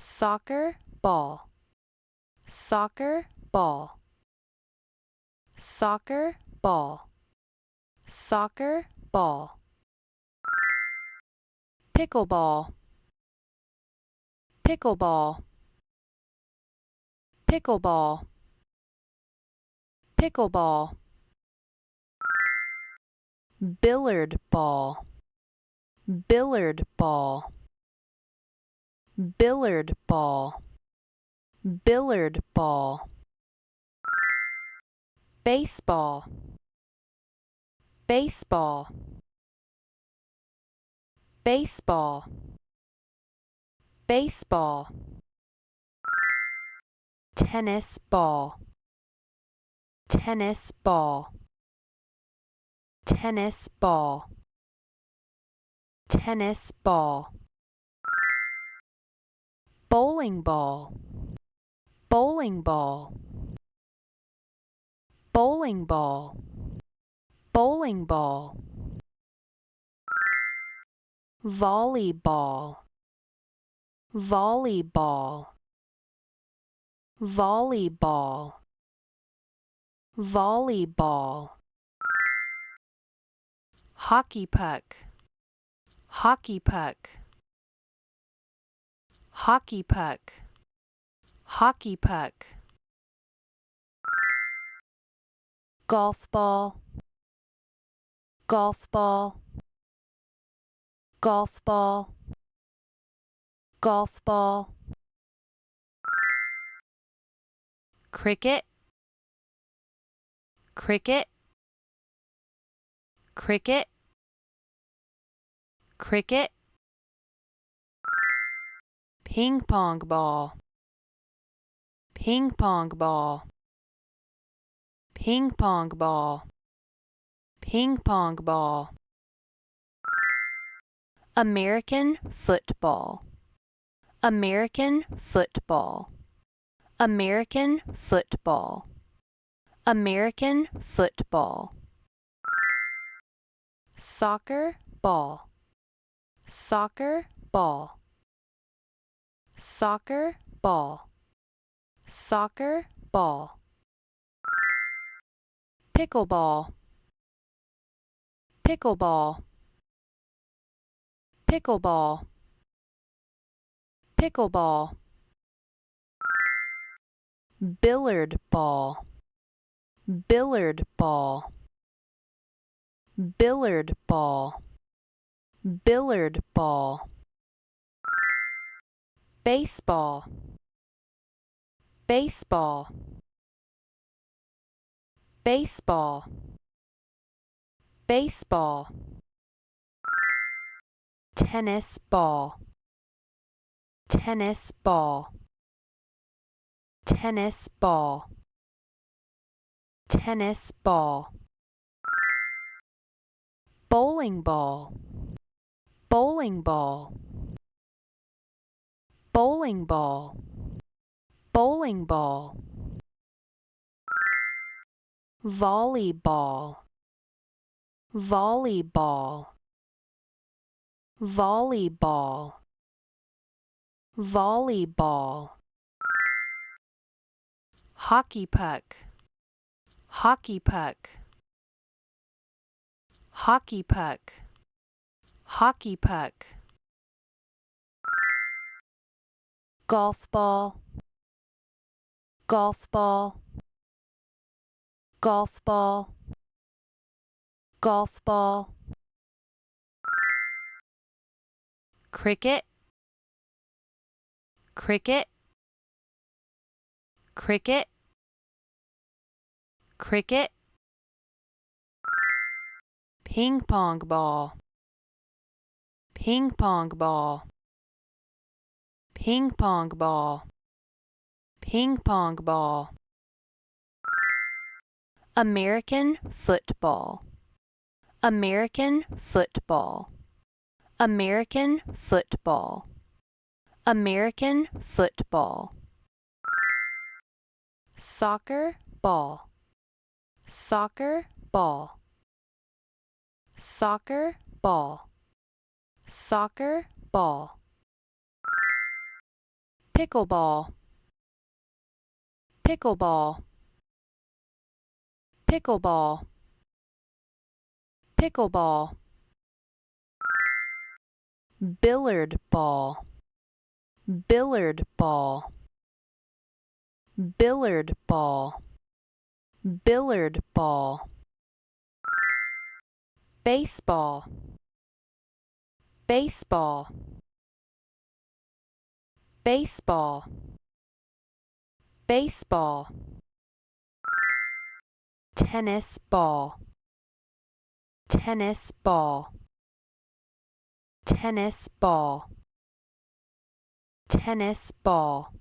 soccer ball, soccer ball, soccer ball, soccer ball, pickleball, pickleball, pickleball, pickleball, billiard ball, billiard ball, billiard ball, billiard ball, baseball, baseball, baseball, baseball, tennis ball, tennis ball, tennis ball, tennis ball, bowling ball, bowling ball, bowling ball, bowling ball, volleyball, volleyball, volleyball, volleyball, hockey puck, hockey puck, hockey puck, hockey puck, golf ball, golf ball, golf ball, golf ball, cricket, cricket, cricket, cricket, ping pong ball, ping pong ball, ping pong ball, ping pong ball, American football, American football, American football, American football, soccer ball, soccer ball, soccer ball, soccer ball, pickleball, pickleball, pickleball, pickleball, billiard ball, billiard ball, billiard ball, billiard ball, baseball, baseball, baseball, baseball, tennis ball, tennis ball, tennis ball, tennis ball, bowling ball, bowling ball, bowling ball, bowling ball, volleyball, volleyball, volleyball, volleyball, hockey puck, hockey puck, hockey puck, hockey puck, golf ball, golf ball, golf ball, golf ball, cricket, cricket, cricket, cricket, ping pong ball, ping pong ball, ping pong ball, ping pong ball, American football, American football, American football, American football, soccer ball, soccer ball, soccer ball, soccer ball, pickleball, pickleball, pickleball, pickleball, billiard ball, billiard ball, billiard ball, billiard ball, baseball, baseball, baseball, baseball, tennis ball, tennis ball, tennis ball, tennis ball.